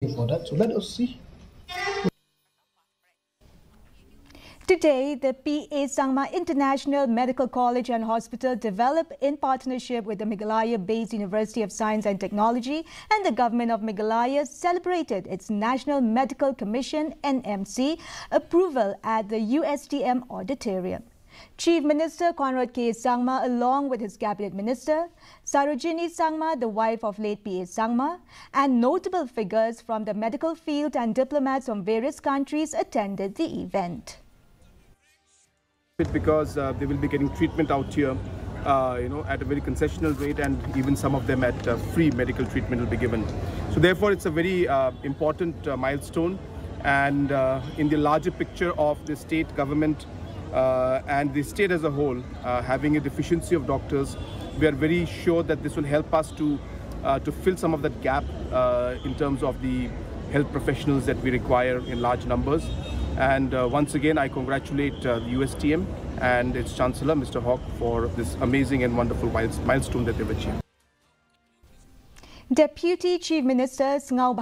for that. So let us see. Today, the PA Sangma International Medical College and Hospital, developed in partnership with the Meghalaya-based University of Science and Technology and the Government of Meghalaya, celebrated its National Medical Commission (NMC) approval at the USTM Auditorium. Chief Minister Conrad K. Sangma, along with his cabinet minister, Sarojini Sangma, the wife of late P.A. Sangma, and notable figures from the medical field and diplomats from various countries attended the event. Because they will be getting treatment out here, at a very concessional rate, and even some of them at free medical treatment will be given. So therefore, it's a very important milestone, and in the larger picture of the state government and the state as a whole, having a deficiency of doctors, we are very sure that this will help us to fill some of that gap in terms of the health professionals that we require in large numbers. And once again, I congratulate the USTM and its Chancellor, Mr. Hawk, for this amazing and wonderful milestone that they've achieved. Deputy Chief Minister Sangma